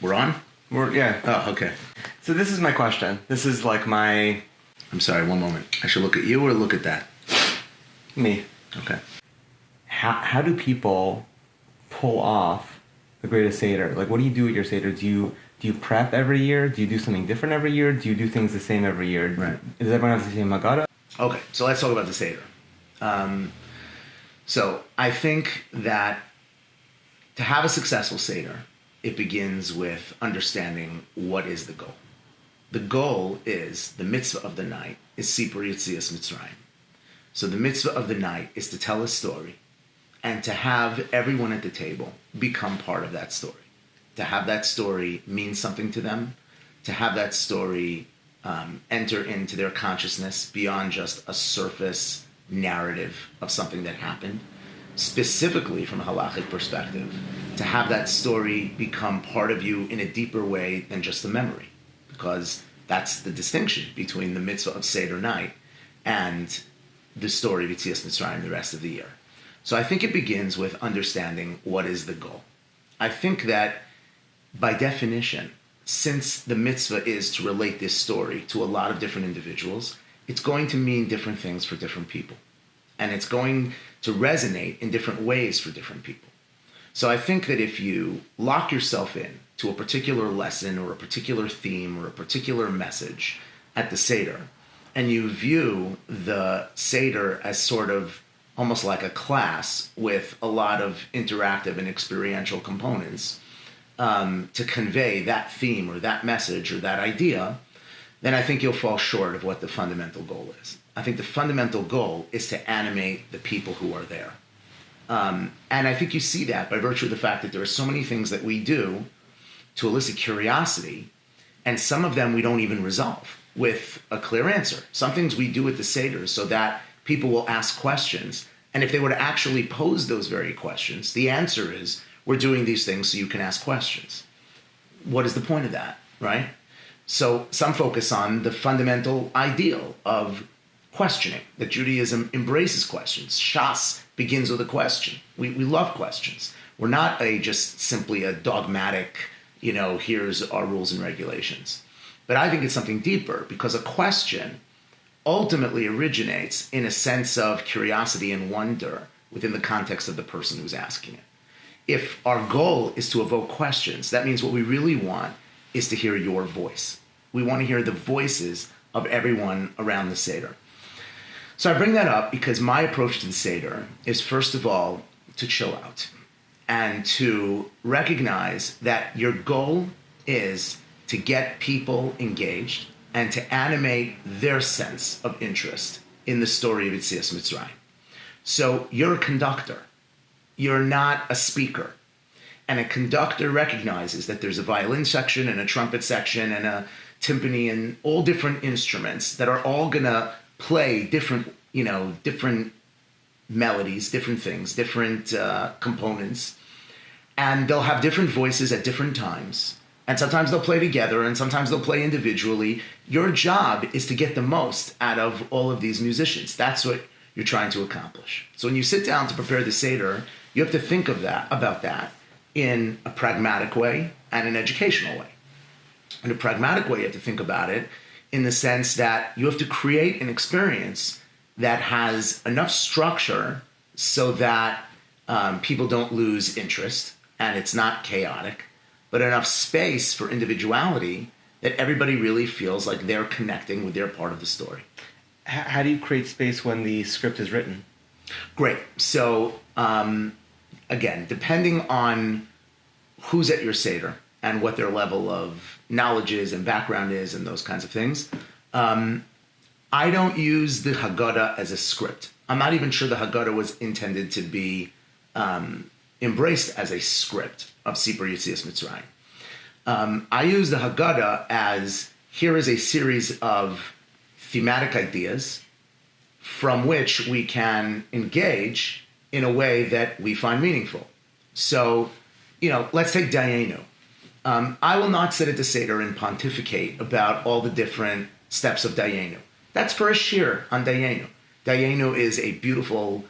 We're on? Yeah. Oh, okay. So this is my question. This is like my... I'm sorry, one moment. I should look at you or look at that? Me. Okay. How do people pull off the greatest Seder? Like, what do you do with your Seder? Do you prep every year? Do you do something different every year? Do you do things the same every year? Right. Does everyone have the same Haggadah? Okay, so let's talk about the Seder. So I think that to have a successful Seder, it begins with understanding what is the goal. The goal is, the mitzvah of the night, is Sipur Yetzias Mitzrayim. So the mitzvah of the night is to tell a story and to have everyone at the table become part of that story. To have that story mean something to them, to have that story enter into their consciousness beyond just a surface narrative of something that happened, specifically from a halachic perspective, to have that story become part of you in a deeper way than just a memory, because that's the distinction between the mitzvah of Seder night and the story of Yetzias Mitzrayim the rest of the year. So I think it begins with understanding what is the goal. I think that by definition, since the mitzvah is to relate this story to a lot of different individuals, it's going to mean different things for different people. And it's going to resonate in different ways for different people. So I think that if you lock yourself in to a particular lesson or a particular theme or a particular message at the Seder, and you view the Seder as sort of almost like a class with a lot of interactive and experiential components to convey that theme or that message or that idea, then I think you'll fall short of what the fundamental goal is. I think the fundamental goal is to animate the people who are there. And I think you see that by virtue of the fact that there are so many things that we do to elicit curiosity, and some of them we don't even resolve with a clear answer. Some things we do at the Seder so that people will ask questions, and if they were to actually pose those very questions, the answer is, we're doing these things so you can ask questions. What is the point of that, right? So some focus on the fundamental ideal of questioning, that Judaism embraces questions. Shas begins with a question. We love questions. We're not just simply a dogmatic, here's our rules and regulations. But I think it's something deeper, because a question ultimately originates in a sense of curiosity and wonder within the context of the person who's asking it. If our goal is to evoke questions, that means what we really want is to hear your voice. We want to hear the voices of everyone around the Seder. So I bring that up because my approach to the Seder is, first of all, to chill out and to recognize that your goal is to get people engaged and to animate their sense of interest in the story of Yetzias Mitzrayim. So you're a conductor. You're not a speaker. And a conductor recognizes that there's a violin section and a trumpet section and a timpani and all different instruments that are all going to play different melodies, different things, different components. And they'll have different voices at different times. And sometimes they'll play together and sometimes they'll play individually. Your job is to get the most out of all of these musicians. That's what you're trying to accomplish. So when you sit down to prepare the Seder, you have to think about that in a pragmatic way and an educational way. In a pragmatic way, you have to think about it in the sense that you have to create an experience that has enough structure so that people don't lose interest and it's not chaotic, but enough space for individuality that everybody really feels like they're connecting with their part of the story. How do you create space when the script is written? Great. So, again, depending on who's at your Seder and what their level of knowledge is and background is and those kinds of things, I don't use the Haggadah as a script. I'm not even sure the Haggadah was intended to be embraced as a script of Sipur Yetzias Mitzrayim. I use the Haggadah as, here is a series of thematic ideas from which we can engage in a way that we find meaningful. So, let's take Dayenu. I will not sit at the Seder and pontificate about all the different steps of Dayenu. That's for a shir on Dayenu. Dayenu is a beautiful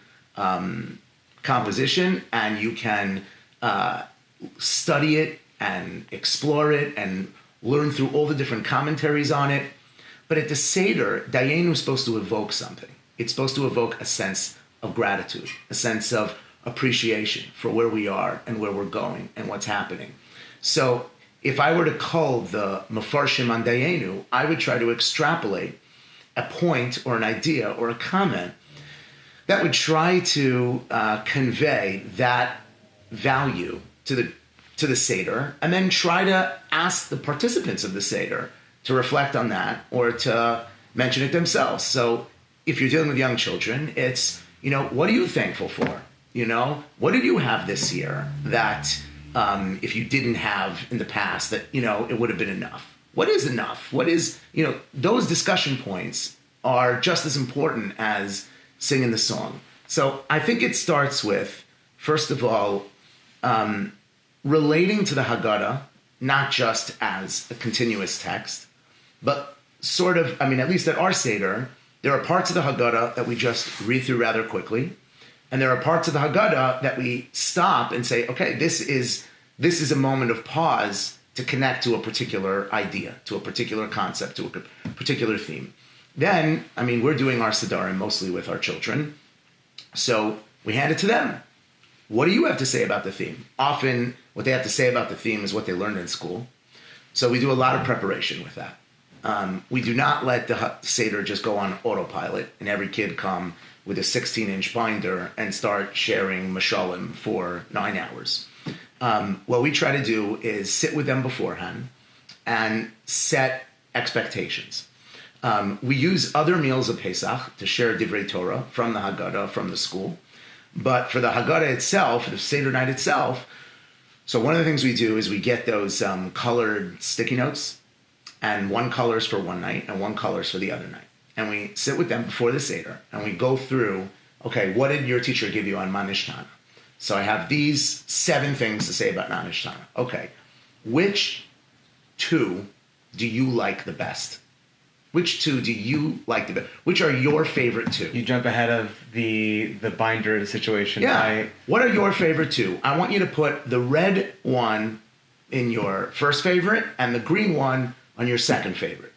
composition, and you can study it and explore it and learn through all the different commentaries on it. But at the Seder, Dayenu is supposed to evoke something. It's supposed to evoke a sense of gratitude, a sense of appreciation for where we are and where we're going and what's happening. So if I were to call the Mefarshim on Dayenu, I would try to extrapolate a point or an idea or a comment that would try to convey that value to the Seder, and then try to ask the participants of the Seder to reflect on that or to mention it themselves. So if you're dealing with young children, it's, what are you thankful for? What did you have this year that if you didn't have in the past that, it would have been enough? What is enough? What is, those discussion points are just as important as singing the song. So I think it starts with, first of all, relating to the Haggadah, not just as a continuous text, but sort of, at least at our Seder, there are parts of the Haggadah that we just read through rather quickly, and there are parts of the Haggadah that we stop and say, okay, this is a moment of pause to connect to a particular idea, to a particular concept, to a particular theme. Then, we're doing our sedarim mostly with our children, so we hand it to them. What do you have to say about the theme? Often, what they have to say about the theme is what they learned in school. So we do a lot of preparation with that. We do not let the Seder just go on autopilot and every kid come with a 16-inch binder and start sharing mashalim for 9 hours. What we try to do is sit with them beforehand and set expectations. We use other meals of Pesach to share Divrei Torah from the Haggadah, from the school. But for the Haggadah itself, the Seder night itself, so one of the things we do is we get those colored sticky notes, and one color is for one night and one color is for the other night. And we sit with them before the Seder and we go through, okay, what did your teacher give you on Manishtana? So I have these 7 things to say about Manishtana. Okay, which 2 do you like the best? Which 2 do you like the best? Which are your favorite 2? You jump ahead of the binder situation. Yeah. What are your favorite 2? I want you to put the red one in your first favorite and the green one on your second favorite.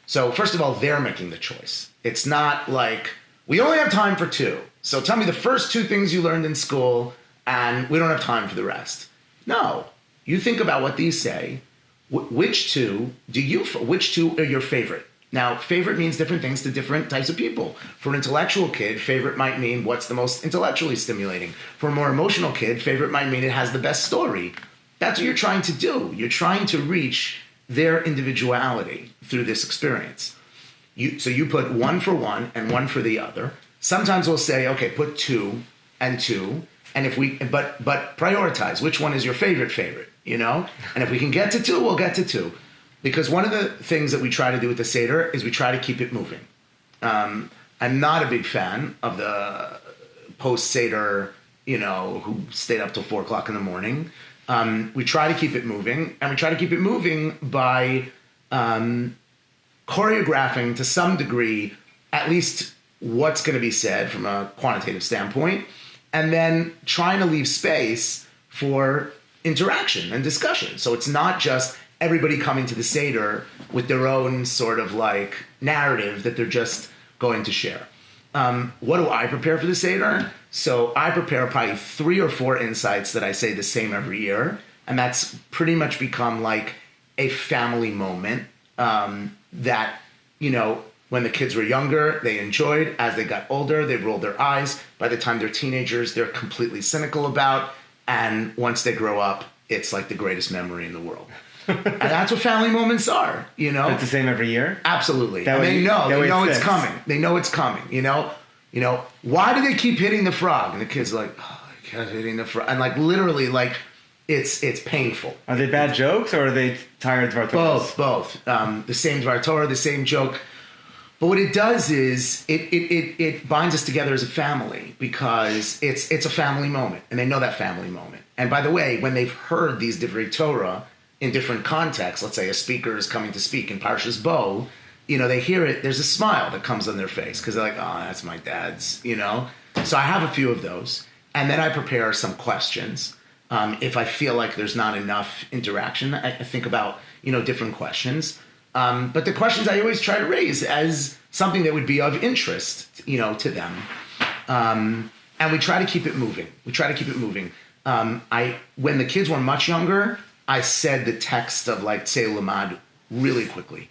So first of all, they're making the choice. It's not like, we only have time for 2. So tell me the first 2 things you learned in school and we don't have time for the rest. No. You think about what these say. Which 2 are your favorite? Now, favorite means different things to different types of people. For an intellectual kid, favorite might mean what's the most intellectually stimulating. For a more emotional kid, favorite might mean it has the best story. That's what you're trying to do. You're trying to reach their individuality through this experience. So you put one for one and one for the other. Sometimes we'll say, okay, put 2 and 2, and but prioritize. Which one is your favorite? And if we can get to 2, we'll get to 2. Because one of the things that we try to do with the Seder is we try to keep it moving. I'm not a big fan of the post-Seder, who stayed up till 4 o'clock in the morning. We try to keep it moving, and we try to keep it moving by choreographing to some degree at least what's going to be said from a quantitative standpoint, and then trying to leave space for interaction and discussion. So it's not just everybody coming to the Seder with their own sort of like narrative that they're just going to share. What do I prepare for the Seder? So I prepare probably 3 or 4 insights that I say the same every year. And that's pretty much become like a family moment that, when the kids were younger, they enjoyed. As they got older, they rolled their eyes. By the time they're teenagers, they're completely cynical about. And once they grow up, it's like the greatest memory in the world. And that's what family moments are, It's the same every year? Absolutely. And they know it's coming. They know it's coming, Why do they keep hitting the frog? And the kid's like, oh, I kept hitting the frog. And like literally like it's painful. Are they bad jokes or are they tired Dvar Torah? Both. The same Dvar Torah, the same joke. But what it does is it binds us together as a family because it's a family moment and they know that family moment. And by the way, when they've heard these Divrei Torah in different contexts, let's say a speaker is coming to speak in Parshas Bo, they hear it, there's a smile that comes on their face because they're like, oh, that's my dad's, So I have a few of those. And then I prepare some questions. If I feel like there's not enough interaction, I think about, different questions. But the questions I always try to raise as something that would be of interest, to them. And we try to keep it moving. When the kids were much younger, I said the text of like Tzei Lamad really quickly.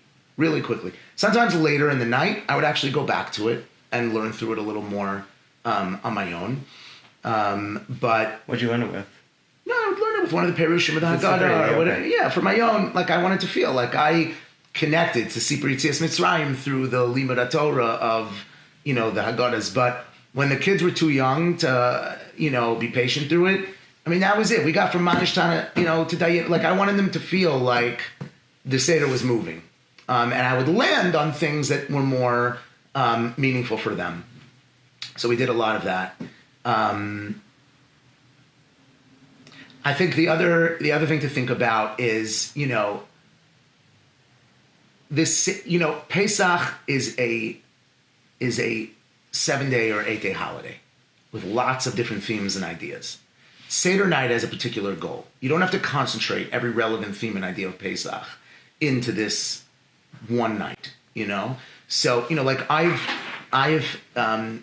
Sometimes later in the night, I would actually go back to it and learn through it a little more on my own. But what'd you learn it with? No, I would learn it with one of the Perushim of the Haggadah or whatever. Yeah, for my own. Like I wanted to feel like I connected to Sipur Yetzias Mitzrayim through the Limud HaTorah of, the Haggadahs. But when the kids were too young to, be patient through it, I mean, that was it. We got from Manish Tana, to Dayan. Like I wanted them to feel like the Seder was moving. And I would land on things that were more meaningful for them. So we did a lot of that. I think the other thing to think about is, this, Pesach is a 7-day or 8-day holiday with lots of different themes and ideas. Seder night has a particular goal. You don't have to concentrate every relevant theme and idea of Pesach into this one night, So, like I've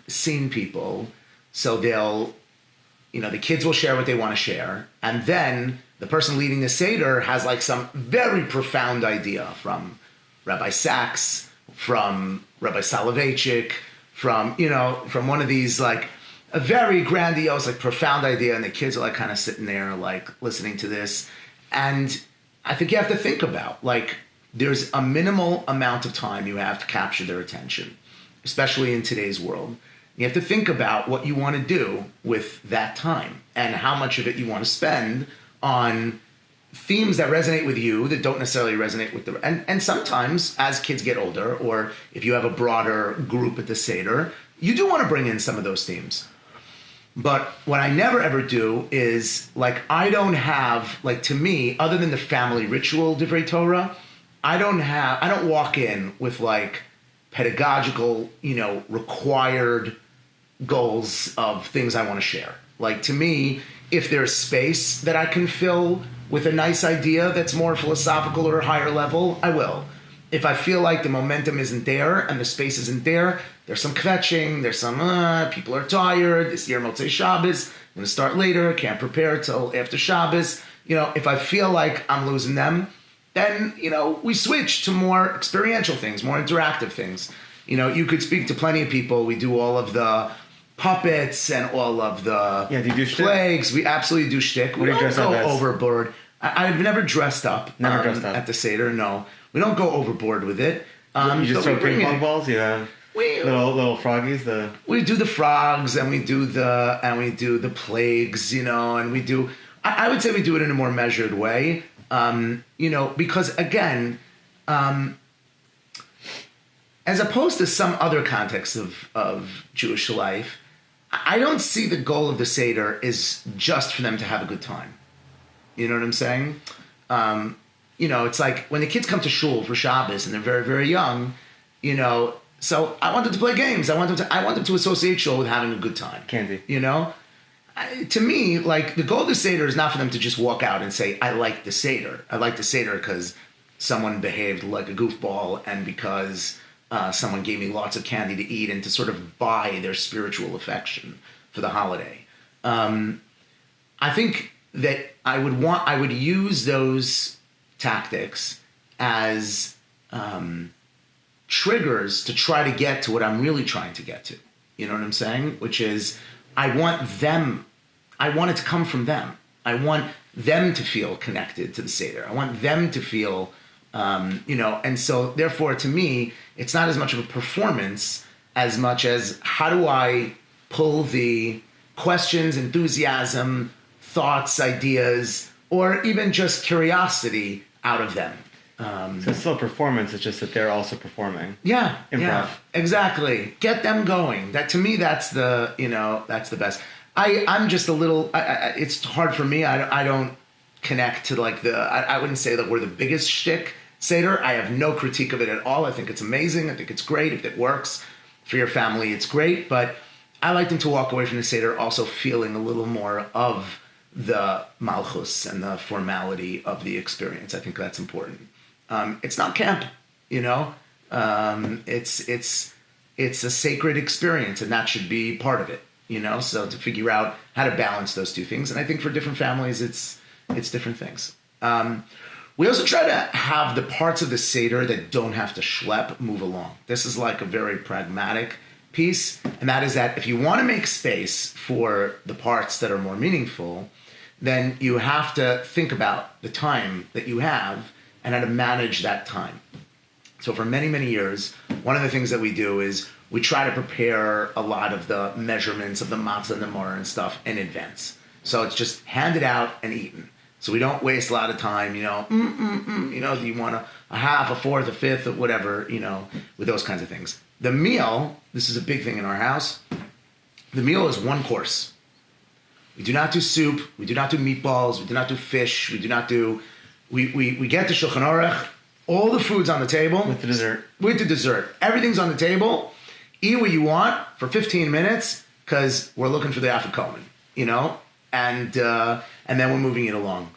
seen people, so they'll, the kids will share what they want to share, and then the person leading the Seder has like some very profound idea from Rabbi Sachs, from Rabbi Soloveitchik, from one of these like a very grandiose, like profound idea, and the kids are like kind of sitting there like listening to this. And I think you have to think about like there's a minimal amount of time you have to capture their attention, especially in today's world. You have to think about what you want to do with that time and how much of it you want to spend on themes that resonate with you that don't necessarily resonate with and sometimes as kids get older, or if you have a broader group at the Seder, you do want to bring in some of those themes. But what I never ever do is like, I don't have like, to me, other than the family ritual Divrei Torah, I don't walk in with like pedagogical, required goals of things I want to share. Like to me, if there's space that I can fill with a nice idea that's more philosophical or higher level, I will. If I feel like the momentum isn't there and the space isn't there, there's some kvetching, there's some, people are tired, this year Motzei Shabbos, I'm going to start later, can't prepare till after Shabbos. If I feel like I'm losing them, then, we switch to more experiential things, more interactive things. You could speak to plenty of people. We do all of the puppets and all of the do you do plagues. Shtick? We absolutely do shtick. We don't go overboard. I've never dressed up. Never dressed up. At the Seder, no. We don't go overboard with it. You just throw ping pong balls? You have little froggies? We do the frogs and we do the plagues, and we do... I would say we do it in a more measured way, because again... as opposed to some other contexts of Jewish life, I don't see the goal of the Seder is just for them to have a good time. You know what I'm saying? It's like when the kids come to shul for Shabbos and they're very, very young, so I want them to play games. I want them to associate shul with having a good time. Candy. To me, like the goal of the Seder is not for them to just walk out and say, I like the Seder. I like the Seder because someone behaved like a goofball and because... someone gave me lots of candy to eat and to sort of buy their spiritual affection for the holiday. I think that I would use those tactics as triggers to try to get to what I'm really trying to get to. You know what I'm saying? Which is, I want it to come from them. I want them to feel connected to the Seder. I want them to feel... and so therefore to me, it's not as much of a performance as much as how do I pull the questions, enthusiasm, thoughts, ideas, or even just curiosity out of them. So it's still a performance, it's just that they're also performing. Yeah. Improv. Yeah, exactly. Get them going. That to me, that's the best. I'm just a little, it's hard for me. I don't connect to like I wouldn't say that we're the biggest shtick Seder. I have no critique of it at all. I think it's amazing. I think it's great. If it works for your family, it's great. But I like them to walk away from the Seder also feeling a little more of the malchus and the formality of the experience. I think that's important. It's not camp, you know. It's a sacred experience, and that should be part of it, you know. So to figure out how to balance those two things, and I think for different families, it's different things. We also try to have the parts of the Seder that don't have to schlep move along. This is like a very pragmatic piece, and that is that if you want to make space for the parts that are more meaningful, then you have to think about the time that you have and how to manage that time. So for many, many years, one of the things that we do is we try to prepare a lot of the measurements of the matzah and the maror and stuff in advance. So it's just handed out and eaten. So we don't waste a lot of time, you know, you know, you want a half, a fourth, a fifth, or whatever, you know, with those kinds of things. The meal, this is a big thing in our house, the meal is one course. We do not do soup, we do not do meatballs, we do not do fish, we do not do, we get the Shulchan Aruch, all the food's on the table. With the dessert. With the dessert. Everything's on the table. Eat what you want for 15 minutes, because we're looking for the afikomen, you know? And then we're moving it along.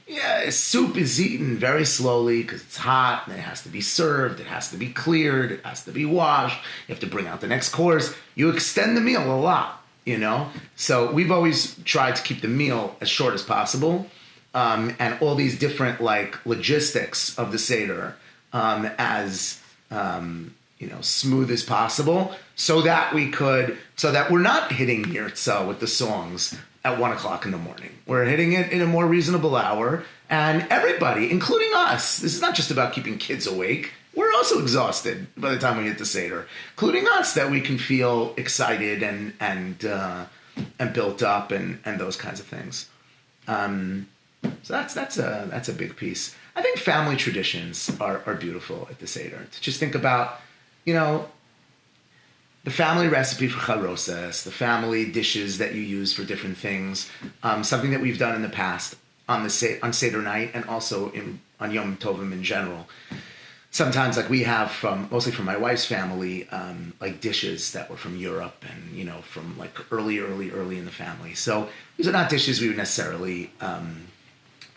Yeah, soup is eaten very slowly because it's hot and it has to be served, it has to be cleared, it has to be washed, you have to bring out the next course. You extend the meal a lot, you know? So we've always tried to keep the meal as short as possible, and all these different like logistics of the Seder as you know, smooth as possible, so that we're not hitting Yirtzah with the songs at 1 o'clock in the morning. We're hitting it in a more reasonable hour, and everybody, including us, this is not just about keeping kids awake, we're also exhausted by the time we hit the Seder, including us, that we can feel excited and built up and those kinds of things. So that's a big piece. I think family traditions are beautiful at the Seder. To just think about, you know, the family recipe for charosas, the family dishes that you use for different things, something that we've done in the past on Seder night and also on Yom Tovim in general. Sometimes, like we have mostly from my wife's family, like dishes that were from Europe and, you know, from like early in the family. So these are not dishes we would necessarily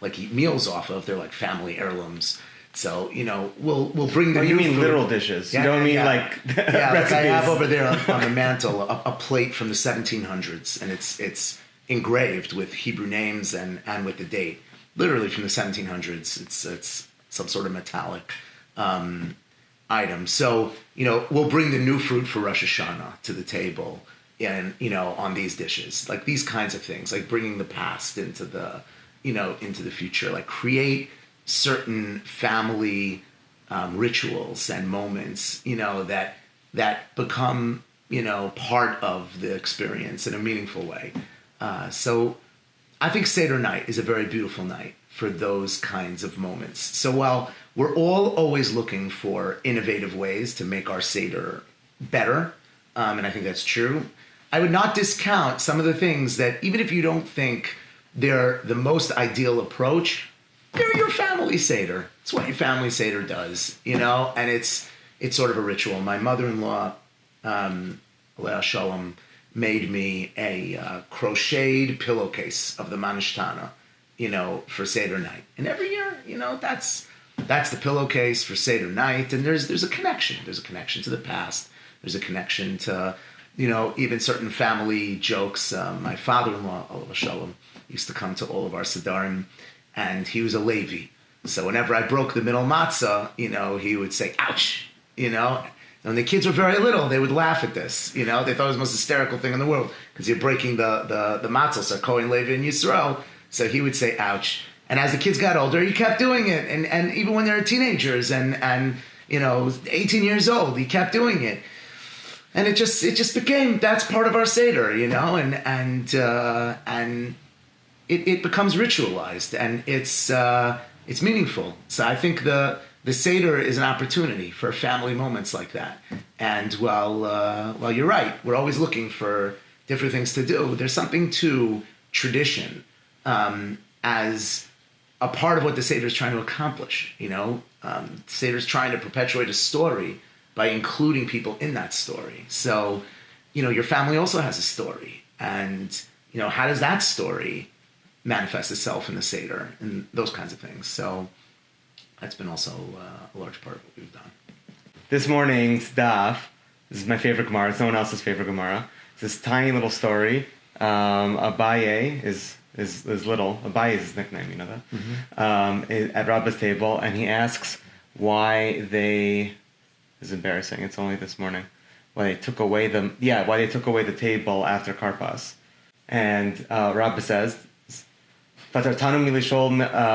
like eat meals off of. They're like family heirlooms. So, you know, we'll bring the Oh, you mean food. literal dishes. Yeah, you don't mean like yeah, recipes. like I have over there on the mantle a plate from the 1700s, and it's engraved with Hebrew names and with the date. Literally from the 1700s. It's some sort of metallic item. So, you know, we'll bring the new fruit for Rosh Hashanah to the table, and, you know, on these dishes, like these kinds of things, like bringing the past into the, you know, into the future, like create certain family rituals and moments, you know, that become, you know, part of the experience in a meaningful way. So I think Seder night is a very beautiful night for those kinds of moments. So while we're all always looking for innovative ways to make our Seder better, and I think that's true, I would not discount some of the things that, even if you don't think they're the most ideal approach, they're your family Seder. It's what your family Seder does, you know, and it's sort of a ritual. My mother-in-law, Alea Shalom, made me a crocheted pillowcase of the Manishtana, you know, for Seder night. And every year, you know, that's the pillowcase for Seder night. And there's a connection. There's a connection to the past. There's a connection to, you know, even certain family jokes. My father-in-law, Alea Shalom, used to come to all of our sedarim, and he was a Levi. So whenever I broke the middle matzah, you know, he would say, ouch, you know. And when the kids were very little, they would laugh at this, you know. They thought it was the most hysterical thing in the world because you're breaking the matzah, so Kohen, Levi, and Yisrael. So he would say, ouch. And as the kids got older, he kept doing it. And even when they were teenagers and you know, 18 years old, he kept doing it. And it just became, that's part of our Seder, you know, and it becomes ritualized, and it's meaningful. So I think the Seder is an opportunity for family moments like that. And while you're right, we're always looking for different things to do, there's something to tradition as a part of what the Seder is trying to accomplish. You know, Seder is trying to perpetuate a story by including people in that story. So, you know, your family also has a story, and, you know, how does that story manifests itself in the Seder and those kinds of things. So that's been also a large part of what we've done. This morning's daf, this is my favorite Gemara, it's no one else's favorite Gemara. It's this tiny little story. Abaye is little. Abaye is his nickname, you know that? Mm-hmm. At Rabba's table, and he asks why they, this is embarrassing, it's only this morning, why they took away the table after Karpas. And Rabba says, Fatartanu milishol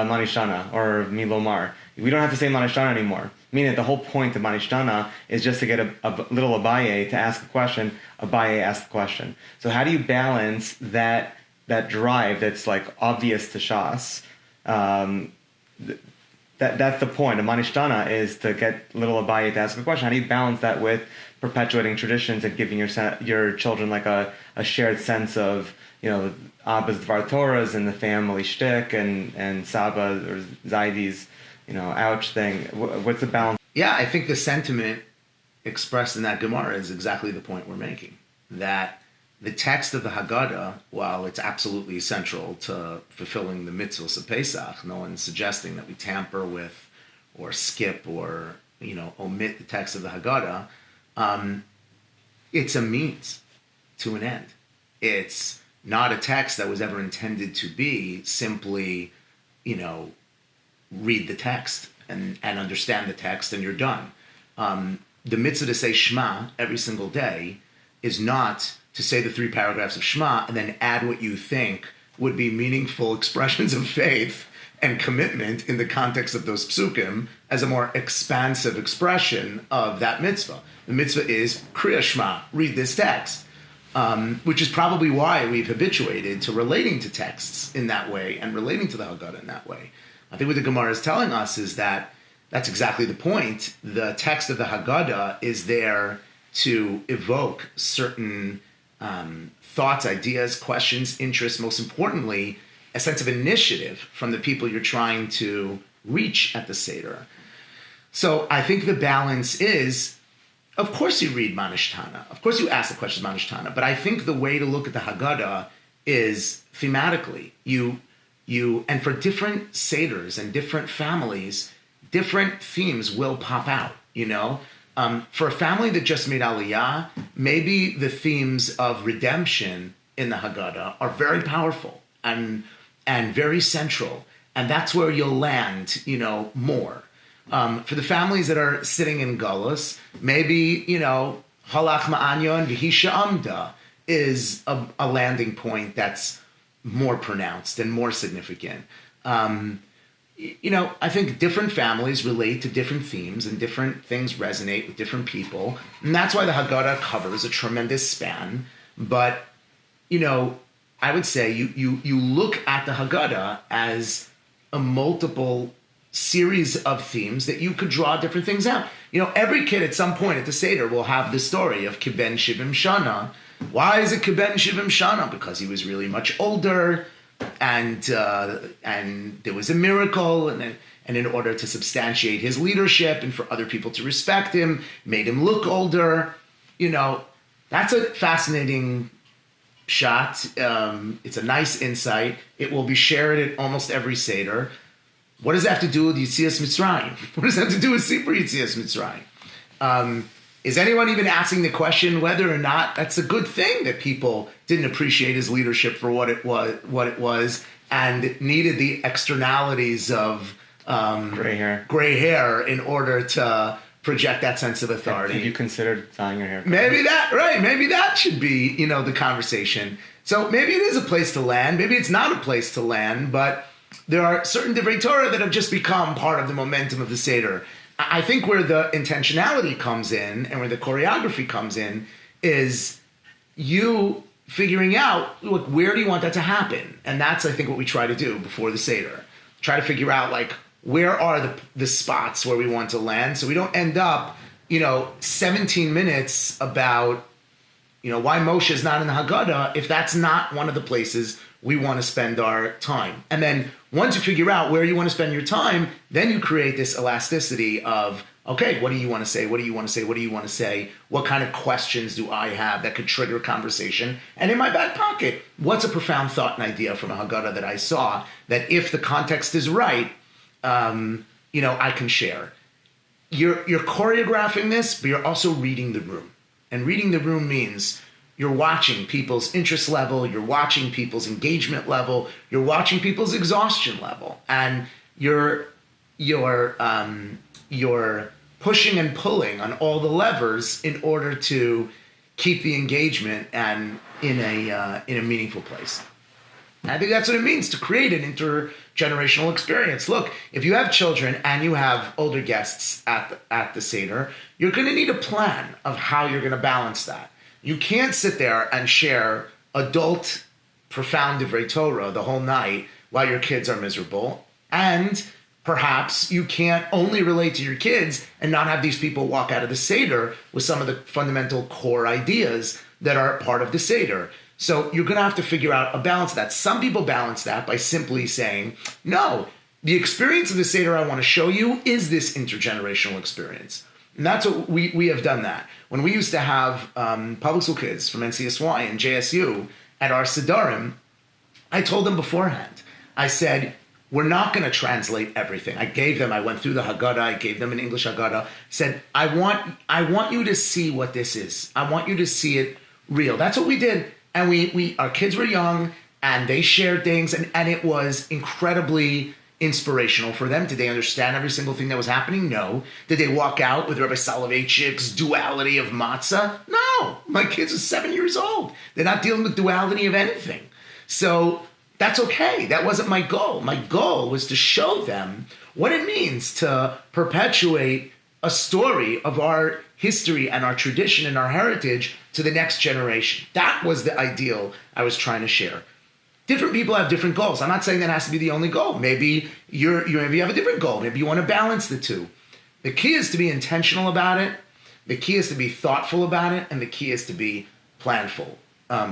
manishana, or milomar. We don't have to say manishana anymore. Meaning the whole point of manishana is just to get a little Abaye to ask a question. Abaye asked the question. So how do you balance that drive that's like obvious to Shas? That's the point. A manishtana is to get little Abaye to ask a question. How do you balance that with perpetuating traditions and giving your children like a shared sense of, Abba's Dvar Torahs and the family shtick and Saba or Zaidi's, ouch thing? What's the balance? Yeah, I think the sentiment expressed in that Gemara is exactly the point we're making. That the text of the Haggadah, while it's absolutely essential to fulfilling the mitzvahs of Pesach, no one's suggesting that we tamper with or skip or, omit the text of the Haggadah, it's a means to an end. It's not a text that was ever intended to be simply, read the text and understand the text and you're done. The mitzvah to say Shema every single day is not to say the 3 paragraphs of Shema and then add what you think would be meaningful expressions of faith and commitment in the context of those psukim as a more expansive expression of that mitzvah. The mitzvah is Kriya Shema, read this text, which is probably why we've habituated to relating to texts in that way and relating to the Haggadah in that way. I think what the Gemara is telling us is that that's exactly the point. The text of the Haggadah is there to evoke certain thoughts, ideas, questions, interests, most importantly, a sense of initiative from the people you're trying to reach at the Seder. So I think the balance is, of course you read Manishtana, of course you ask the question Manishtana, but I think the way to look at the Haggadah is thematically. And for different Seders and different families, different themes will pop out, For a family that just made Aliyah, maybe the themes of redemption in the Haggadah are very powerful and very central. And that's where you'll land, more. For the families that are sitting in Galus, maybe, Halach Ma'anyon V'hisha Amda is a landing point that's more pronounced and more significant. I think different families relate to different themes and different things resonate with different people. And that's why the Haggadah covers a tremendous span. But, I would say you look at the Haggadah as a multiple series of themes that you could draw different things out. Every kid at some point at the Seder will have the story of Kiben Shivim Shana. Why is it Kiben Shivim Shana? Because he was really much older. And there was a miracle, and in order to substantiate his leadership and for other people to respect him, made him look older. That's a fascinating shot. It's a nice insight. It will be shared at almost every Seder. What does that have to do with Yitzias Mitzrayim? What does that have to do with Sipur Yitzias Mitzrayim? Is anyone even asking the question whether or not that's a good thing that people didn't appreciate his leadership for what it was, and needed the externalities of gray hair in order to project that sense of authority? Have you considered dyeing your hair? Maybe that should be the conversation. So maybe it is a place to land. Maybe it's not a place to land, but there are certain divrei Torah that have just become part of the momentum of the Seder. I think where the intentionality comes in and where the choreography comes in is you figuring out, look, where do you want that to happen? And that's, I think, what we try to do before the Seder. Try to figure out, where are the spots where we want to land so we don't end up, 17 minutes about, why Moshe is not in the Haggadah if that's not one of the places we want to spend our time. And then once you figure out where you want to spend your time, then you create this elasticity of Okay, what do you want to say? What do you want to say? What do you want to say? What kind of questions do I have that could trigger conversation? And in my back pocket, what's a profound thought and idea from a Haggadah that I saw that if the context is right, I can share. You're choreographing this, but you're also reading the room. And reading the room means you're watching people's interest level, you're watching people's engagement level, you're watching people's exhaustion level, and you're pushing and pulling on all the levers in order to keep the engagement and in a meaningful place. And I think that's what it means to create an intergenerational experience. Look, if you have children and you have older guests at the Seder, you're going to need a plan of how you're going to balance that. You can't sit there and share adult, profound Divrei Torah the whole night while your kids are miserable. And perhaps you can't only relate to your kids and not have these people walk out of the Seder with some of the fundamental core ideas that are part of the Seder. So you're going to have to figure out a balance of that. Some people balance that by simply saying, no, the experience of the Seder I want to show you is this intergenerational experience. And that's what we have done that. When we used to have public school kids from NCSY and JSU at our sedarim, I told them beforehand, I said, we're not going to translate everything. I went through the Haggadah, I gave them an English Haggadah, said, I want you to see what this is. I want you to see it real. That's what we did. And our kids were young and they shared things and it was incredibly inspirational for them. Did they understand every single thing that was happening? No. Did they walk out with Rabbi Soloveitchik's duality of matzah? No. My kids are 7 years old. They're not dealing with duality of anything. So that's okay. That wasn't my goal. My goal was to show them what it means to perpetuate a story of our history and our tradition and our heritage to the next generation. That was the ideal I was trying to share. Different people have different goals. I'm not saying that has to be the only goal. Maybe you have a different goal. Maybe you want to balance the two. The key is to be intentional about it. The key is to be thoughtful about it. And the key is to be planful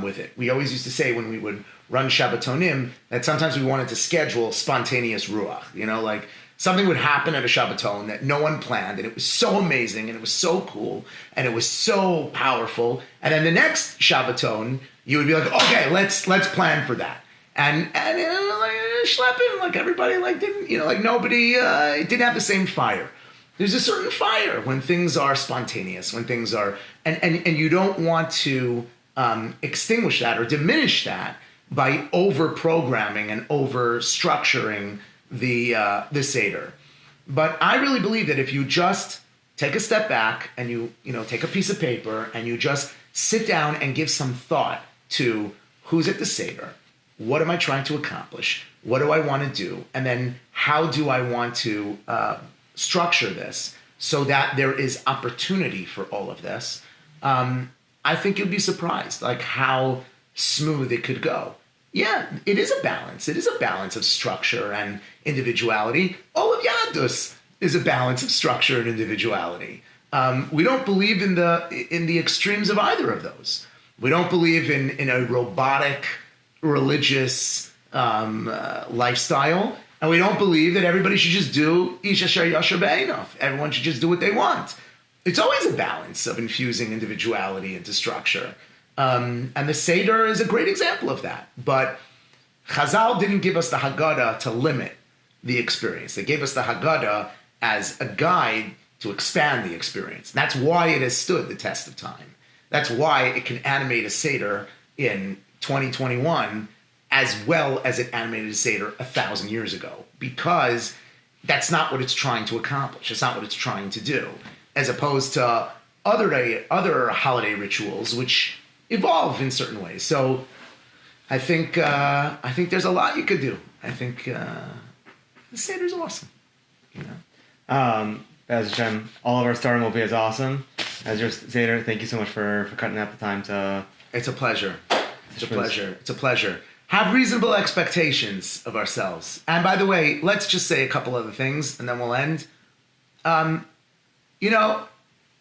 with it. We always used to say when we would run Shabbatonim that sometimes we wanted to schedule spontaneous ruach. Like something would happen at a Shabbaton that no one planned, and it was so amazing, and it was so cool, and it was so powerful. And then the next Shabbaton, you would be like, okay, let's plan for that. And it was like schlepping, like everybody didn't, nobody didn't have the same fire. There's a certain fire when things are spontaneous, when things are, and you don't want to extinguish that or diminish that by over-programming and over-structuring the Seder. But I really believe that if you just take a step back and you take a piece of paper and you just sit down and give some thought to who's at the Seder, what am I trying to accomplish, what do I want to do, and then how do I want to structure this so that there is opportunity for all of this, I think you'll be surprised like how smooth it could go. Yeah, it is a balance. It is a balance of structure and individuality. All of Yadus is a balance of structure and individuality. We don't believe in the extremes of either of those. We don't believe in a robotic, religious lifestyle, and we don't believe that everybody should just do Ish Asher Yasher Be'einav. Everyone should just do what they want. It's always a balance of infusing individuality into structure. And the Seder is a great example of that. But Chazal didn't give us the Haggadah to limit the experience. They gave us the Haggadah as a guide to expand the experience. And that's why it has stood the test of time. That's why it can animate a Seder in 2021 as well as it animated a Seder 1,000 years ago. Because that's not what it's trying to accomplish. It's not what it's trying to do. As opposed to other holiday rituals, which evolve in certain ways. So I think there's a lot you could do. I think the Seder's awesome. As Hashem, all of our sedarim will be as awesome as your Seder. Thank you so much for cutting out the time to. It's a pleasure. It's a pleasure. Have reasonable expectations of ourselves. And by the way, let's just say a couple other things, and then we'll end.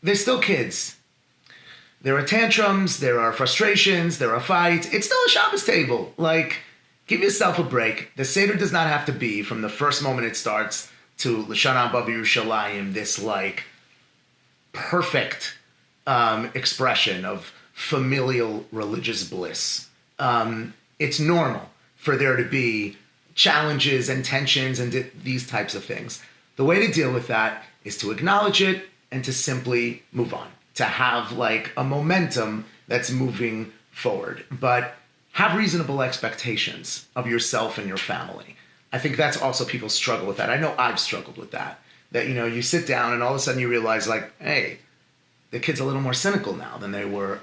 They're still kids. There are tantrums, there are frustrations, there are fights. It's still a Shabbos table. Like, give yourself a break. The Seder does not have to be, from the first moment it starts, to L'Shana Haba B'Yerushalayim, this, perfect expression of familial religious bliss. It's normal for there to be challenges and tensions and these types of things. The way to deal with that is to acknowledge it and to simply move on, to have like a momentum that's moving forward, but have reasonable expectations of yourself and your family. I think that's also people struggle with that. I know I've struggled with that, you sit down and all of a sudden you realize like, hey, the kids are a little more cynical now than they were,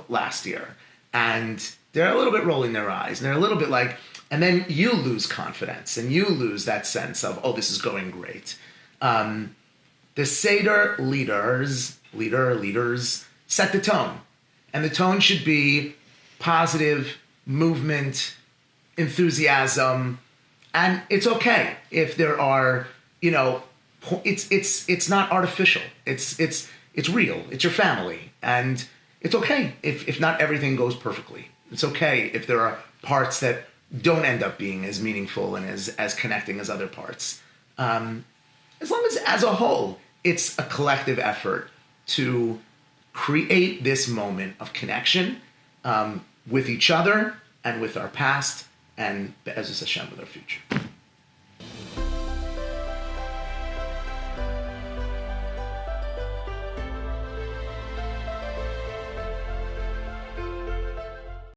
last year. And they're a little bit rolling their eyes and they're a little bit like, and then you lose confidence and you lose that sense of, oh, this is going great. The Seder leaders set the tone. And the tone should be positive, movement, enthusiasm. And it's okay if there are, it's not artificial. It's real. It's your family. And it's okay if not everything goes perfectly. It's okay if there are parts that don't end up being as meaningful and as connecting as other parts. As long as a whole, it's a collective effort to create this moment of connection with each other and with our past and, Be'ezus Hashem, with our future.